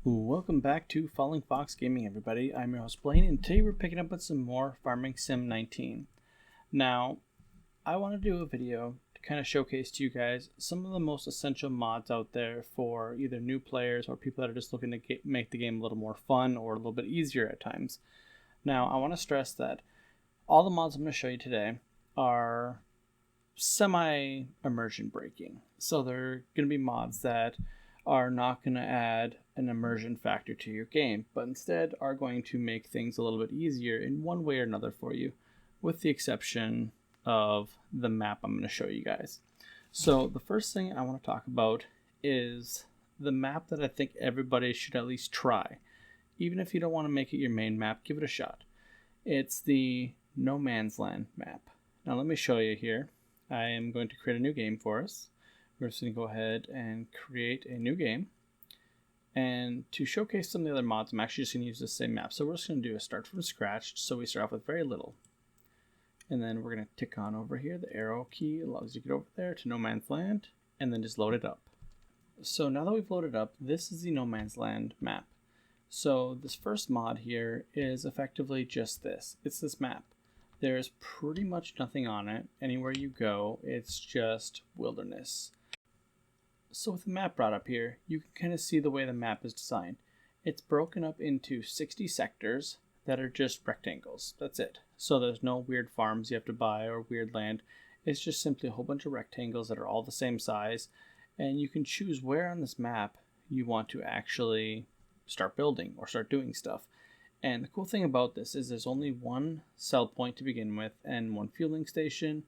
Welcome back to FallingFoxGaming, everybody. I'm your host Blaine, and today we're picking up with some more Farming Sim 19. Now, I want to do a video to kind of showcase to you guys some of the most essential mods out there for either new players or people that are just looking to make the game a little more fun or a little bit easier at times. Now, I want to stress that all the mods I'm going to show you today are semi-immersion breaking. So they're going to be mods that are not going to add an immersion factor to your game, but instead are going to make things a little bit easier in one way or another for you, with the exception of the map I'm going to show you guys. So the first thing I want to talk about is the map that I think everybody should at least try. Even if you don't want to make it your main map, give it a shot. It's the No Man's Land map. Now let me show you here. I am going to create a new game for us. We're just going to go ahead and create a new game. And to showcase some of the other mods, I'm actually just going to use the same map. So we're just going to do a start from scratch. So we start off with very little. And then we're going to tick on over here. The arrow key allows you to get over there to No Man's Land. And then just load it up. So now that we've loaded up, this is the No Man's Land map. So this first mod here is effectively just this. It's this map. There's pretty much nothing on it. Anywhere you go, it's just wilderness. So with the map brought up here, you can kind of see the way the map is designed. It's broken up into 60 sectors that are just rectangles. That's it. So there's no weird farms you have to buy or weird land. It's just simply a whole bunch of rectangles that are all the same size. And you can choose where on this map you want to actually start building or start doing stuff. And the cool thing about this is there's only one sell point to begin with and one fueling station.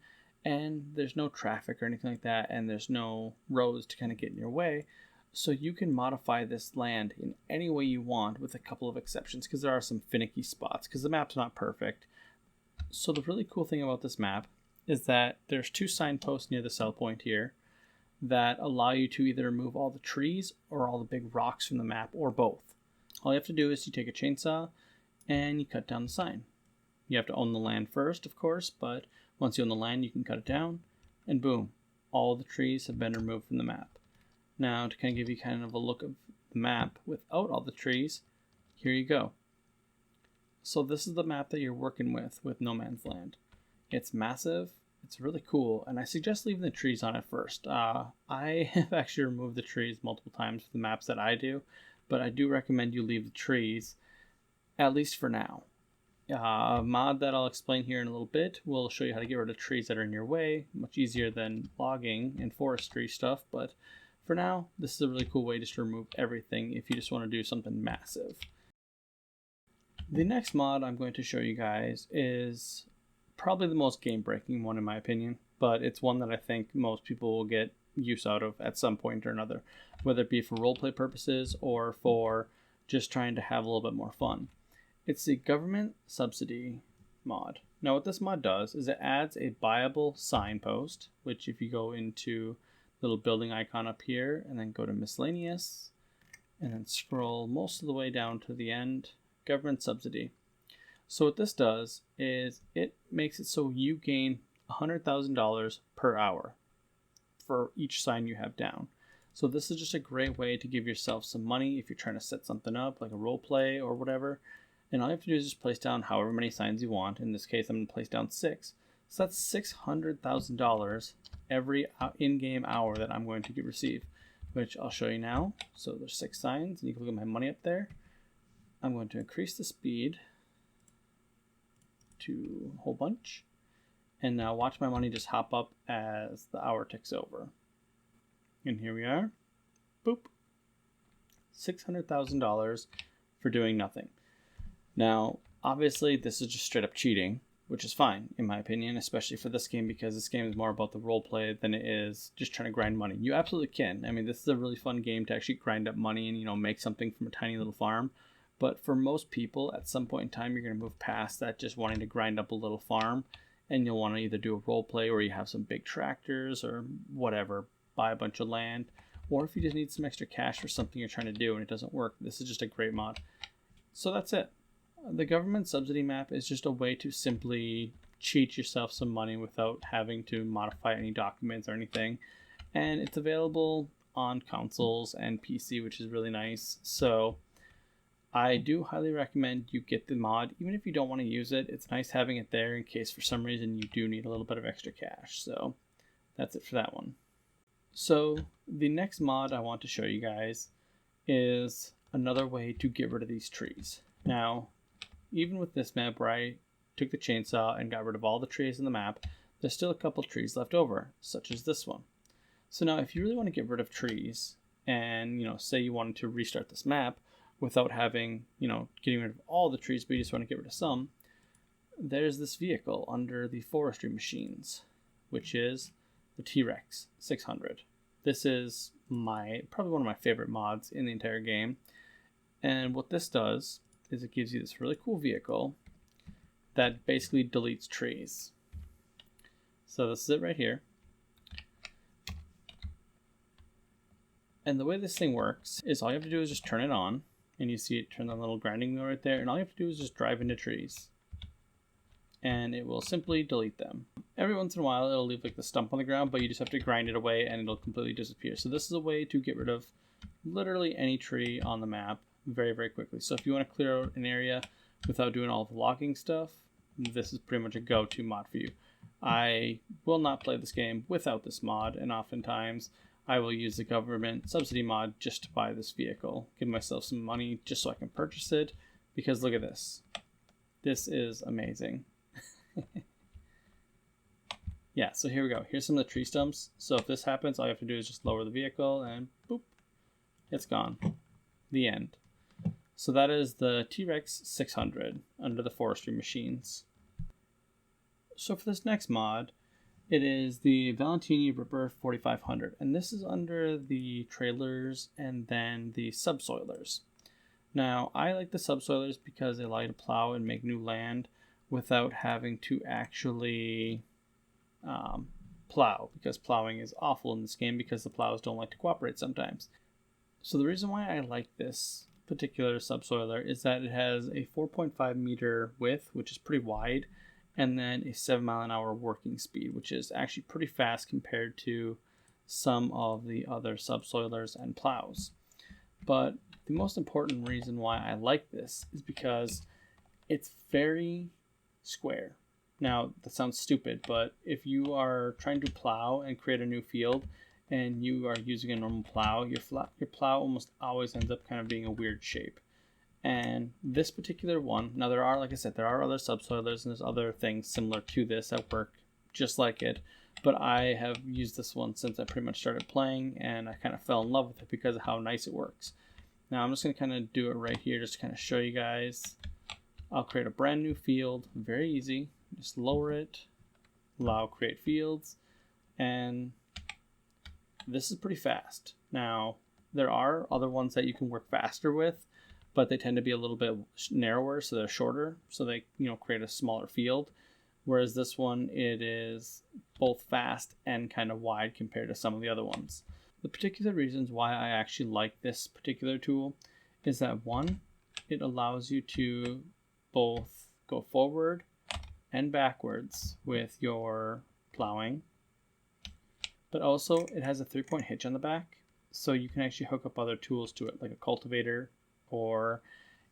And there's no traffic or anything like that, and there's no roads to kind of get in your way. So you can modify this land in any way you want, with a couple of exceptions, because there are some finicky spots, because the map's not perfect. So the really cool thing about this map is that there's two signposts near the sell point here that allow you to either remove all the trees or all the big rocks from the map, or both. All you have to do is you take a chainsaw and you cut down the sign. You have to own the land first, of course, but once you own the land, you can cut it down, and boom, all the trees have been removed from the map. Now, to kind of give you kind of a look of the map without all the trees, here you go. So this is the map that you're working with No Man's Land. It's massive, it's really cool, and I suggest leaving the trees on it first. I have actually removed the trees multiple times for the maps that I do, but I do recommend you leave the trees, at least for now. A mod that I'll explain here in a little bit will show you how to get rid of trees that are in your way, much easier than logging and forestry stuff, but for now, this is a really cool way just to remove everything if you just want to do something massive. The next mod I'm going to show you guys is probably the most game-breaking one in my opinion, but it's one that I think most people will get use out of at some point or another, whether it be for roleplay purposes or for just trying to have a little bit more fun. It's the government subsidy mod. Now what this mod does is it adds a buyable signpost, which if you go into the little building icon up here and then go to miscellaneous and then scroll most of the way down to the end, government subsidy. So what this does is it makes it so you gain $100,000 per hour for each sign you have down. So this is just a great way to give yourself some money if you're trying to set something up like a role play or whatever. And all you have to do is just place down however many signs you want. In this case, I'm going to place down 6. So that's $600,000 every in-game hour that I'm going to receive, which I'll show you now. So there's 6 signs, and you can look at my money up there. I'm going to increase the speed to a whole bunch. And now watch my money just hop up as the hour ticks over. And here we are. Boop. $600,000 for doing nothing. Now, obviously, this is just straight up cheating, which is fine, in my opinion, especially for this game, because this game is more about the role play than it is just trying to grind money. You absolutely can. I mean, this is a really fun game to actually grind up money and, make something from a tiny little farm. But for most people, at some point in time, you're going to move past that just wanting to grind up a little farm, and you'll want to either do a role play where you have some big tractors or whatever, buy a bunch of land, or if you just need some extra cash for something you're trying to do and it doesn't work, this is just a great mod. So that's it. The government subsidy map is just a way to simply cheat yourself some money without having to modify any documents or anything. And it's available on consoles and PC, which is really nice. So I do highly recommend you get the mod. Even if you don't want to use it, it's nice having it there in case for some reason you do need a little bit of extra cash. So that's it for that one. So the next mod I want to show you guys is another way to get rid of these trees. Now, even with this map where I took the chainsaw and got rid of all the trees in the map, there's still a couple trees left over, such as this one. So now if you really want to get rid of trees and, say you wanted to restart this map without having, getting rid of all the trees, but you just want to get rid of some, there's this vehicle under the forestry machines, which is the TLX-600. This is probably one of my favorite mods in the entire game. And what this does is it gives you this really cool vehicle that basically deletes trees. So this is it right here. And the way this thing works is all you have to do is just turn it on, and you see it turn the little grinding wheel right there, and all you have to do is just drive into trees. And it will simply delete them. Every once in a while it'll leave like the stump on the ground, but you just have to grind it away and it'll completely disappear. So this is a way to get rid of literally any tree on the map very, very quickly. So if you want to clear out an area without doing all the logging stuff, this is pretty much a go-to mod for you. I will not play this game without this mod, and oftentimes I will use the government subsidy mod just to buy this vehicle, give myself some money just so I can purchase it, because look at this. This is amazing. Yeah, so here we go. Here's some of the tree stumps. So if this happens, all you have to do is just lower the vehicle and boop, it's gone. The end. So that is the TLX-600 under the forestry machines. So for this next mod, it is the Valentini Ripper 4500, and this is under the trailers and then the subsoilers. Now, I like the subsoilers because they allow you to plow and make new land without having to actually plow, because plowing is awful in this game because the plows don't like to cooperate sometimes. So the reason why I like this particular subsoiler is that it has a 4.5 meter width, which is pretty wide, and then a 7-mile-an-hour working speed, which is actually pretty fast compared to some of the other subsoilers and plows. But the most important reason why I like this is because it's very square. Now, that sounds stupid, but if you are trying to plow and create a new field and you are using a normal plow, your plow almost always ends up kind of being a weird shape. And this particular one, now there are, like I said, there are other subsoilers and there's other things similar to this that work just like it, but I have used this one since I pretty much started playing, and I kind of fell in love with it because of how nice it works. Now I'm just going to kind of do it right here just to kind of show you guys. I'll create a brand new field, very easy. Just lower it, allow create fields, and this is pretty fast. Now, there are other ones that you can work faster with, but they tend to be a little bit narrower, so they're shorter, so they create a smaller field. Whereas this one, it is both fast and kind of wide compared to some of the other ones. The particular reasons why I actually like this particular tool is that, one, it allows you to both go forward and backwards with your plowing, but also it has a 3-point hitch on the back, so you can actually hook up other tools to it, like a cultivator or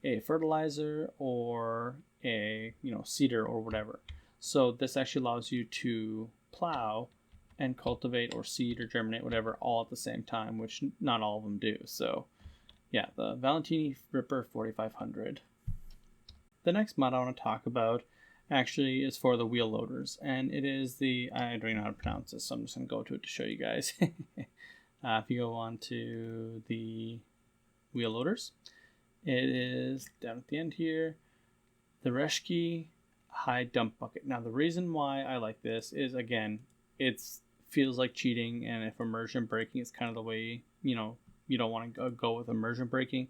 a fertilizer or a seeder or whatever. So this actually allows you to plow and cultivate or seed or germinate, whatever, all at the same time, which not all of them do. So yeah, the Valentini Ripper 4500. The next mod I want to talk about actually is for the wheel loaders, and it is the, I don't even know how to pronounce this, so I'm just going to go to it to show you guys. If you go on to the wheel loaders, it is down at the end here, the Reschki High-Dump Bucket. Now the reason why I like this is, again, it feels like cheating, and if immersion braking is kind of the way, you don't want to go with immersion braking.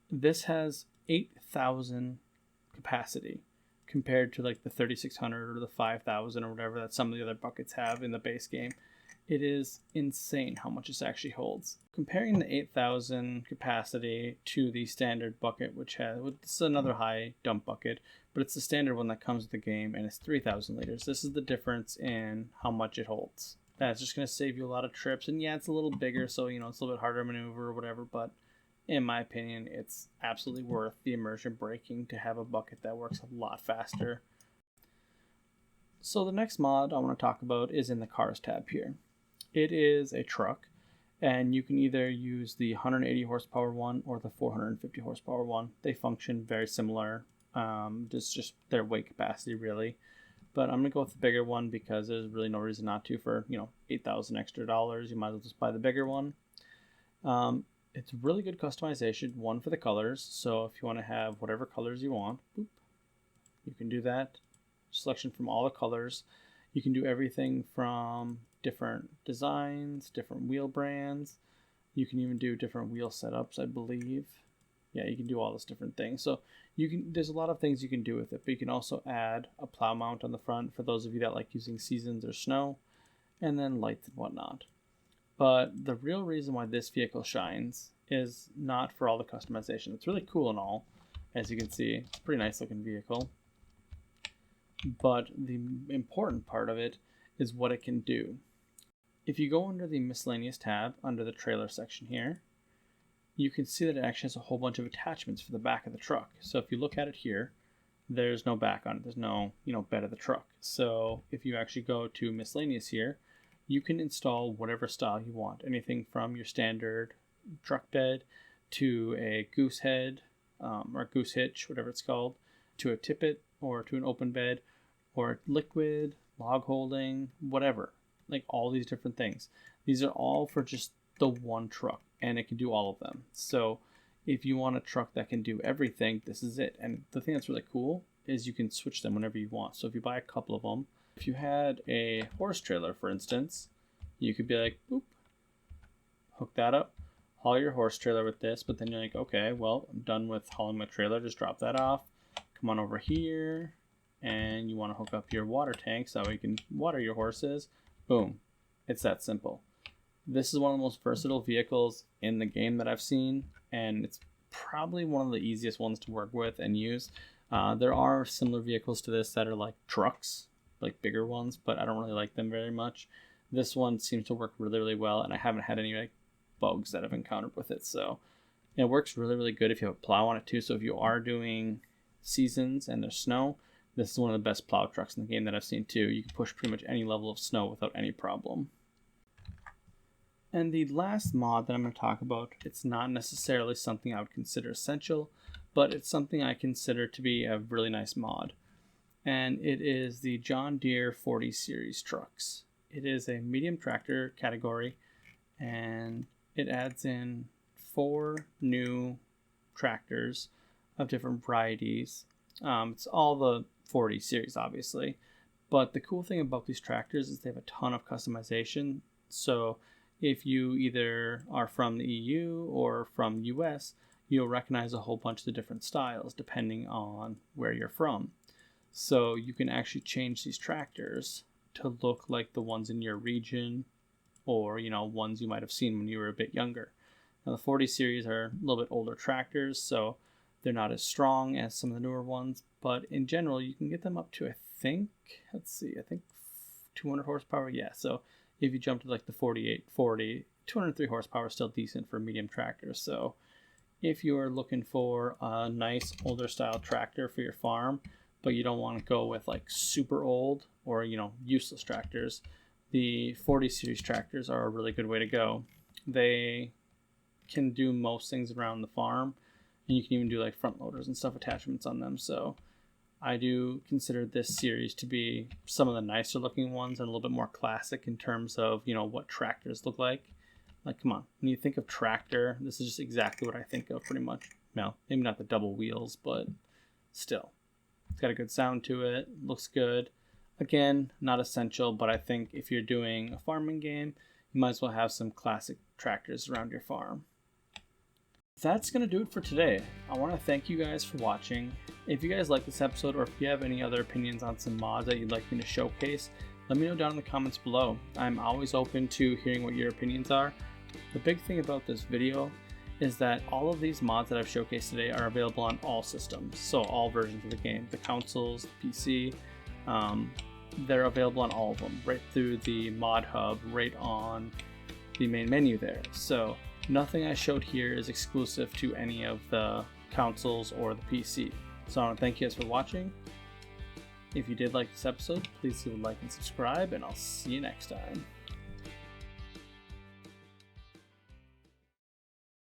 This has 8,000 capacity compared to like the 3,600 or the 5,000 or whatever that some of the other buckets have in the base game. It is insane how much this actually holds. Comparing the 8,000 capacity to the standard bucket, which has, this is another high dump bucket, but it's the standard one that comes with the game, and it's 3,000 liters. This is the difference in how much it holds. That's just going to save you a lot of trips. And yeah, it's a little bigger, so you know it's a little bit harder to maneuver or whatever, but in my opinion, it's absolutely worth the immersion braking to have a bucket that works a lot faster. So the next mod I want to talk about is in the cars tab here. It is a truck, and you can either use the 180 horsepower one or the 450 horsepower one. They function very similar, just their weight capacity really. But I'm gonna go with the bigger one because there's really no reason not to. For $8,000 extra, you might as well just buy the bigger one. It's really good customization, one for the colors. So if you want to have whatever colors you want, boop, you can do that. Selection from all the colors. You can do everything from different designs, different wheel brands. You can even do different wheel setups, I believe. Yeah, you can do all those different things. So there's a lot of things you can do with it, but you can also add a plow mount on the front for those of you that like using seasons or snow, and then lights and whatnot. But the real reason why this vehicle shines is not for all the customization. It's really cool and all, as you can see. It's a pretty nice looking vehicle. But the important part of it is what it can do. If you go under the miscellaneous tab, under the trailer section here, you can see that it actually has a whole bunch of attachments for the back of the truck. So if you look at it here, there's no back on it. There's no, bed of the truck. So if you actually go to miscellaneous here, you can install whatever style you want. Anything from your standard truck bed to a goose head or goose hitch, whatever it's called, to a tippet or to an open bed or liquid, log holding, whatever. Like all these different things. These are all for just the one truck, and it can do all of them. So if you want a truck that can do everything, this is it. And the thing that's really cool is you can switch them whenever you want. So if you buy a couple of them, if you had a horse trailer, for instance, you could be like, boop, hook that up, haul your horse trailer with this, but then you're like, okay, well, I'm done with hauling my trailer, just drop that off, come on over here, and you want to hook up your water tank so you can water your horses, boom. It's that simple. This is one of the most versatile vehicles in the game that I've seen, and it's probably one of the easiest ones to work with and use. There are similar vehicles to this that are like trucks, like bigger ones, but I don't really like them very much. This one seems to work really, really well, and I haven't had any bugs that I've encountered with it. So it works really, really good if you have a plow on it too. So if you are doing seasons and there's snow, this is one of the best plow trucks in the game that I've seen too. You can push pretty much any level of snow without any problem. And the last mod that I'm going to talk about, it's not necessarily something I would consider essential, but it's something I consider to be a really nice mod. And it is the John Deere 40 Series trucks. It is a medium tractor category, and it adds in 4 new tractors of different varieties. It's all the 40 series, obviously. But the cool thing about these tractors is they have a ton of customization. So if you either are from the EU or from US, you'll recognize a whole bunch of the different styles depending on where you're from. So you can actually change these tractors to look like the ones in your region, or ones you might have seen when you were a bit younger. Now the 40 series are a little bit older tractors, so they're not as strong as some of the newer ones, but in general you can get them up to I think 200 horsepower. Yeah, so if you jump to like the 4840, 203 horsepower is still decent for a medium tractor. So if you are looking for a nice older style tractor for your farm, but you don't want to go with like super old or useless tractors, the 40 series tractors are a really good way to go. They can do most things around the farm, and you can even do like front loaders and stuff, attachments on them. So I do consider this series to be some of the nicer looking ones and a little bit more classic in terms of what tractors look like. Like, come on, when you think of tractor, this is just exactly what I think of pretty much. Well, maybe not the double wheels, but still. It's got a good sound to it, looks good. Again, not essential, but I think if you're doing a farming game, you might as well have some classic tractors around your farm. That's going to do it for today. I want to thank you guys for watching. If you guys like this episode, or if you have any other opinions on some mods that you'd like me to showcase, let me know down in the comments below. I'm always open to hearing what your opinions are. The big thing about this video is that all of these mods that I've showcased today are available on all systems, so all versions of the game, the consoles, the PC, they're available on all of them, right through the mod hub, right on the main menu there. So nothing I showed here is exclusive to any of the consoles or the PC. So I want to thank you guys for watching. If you did like this episode, please leave a like and subscribe, and I'll see you next time.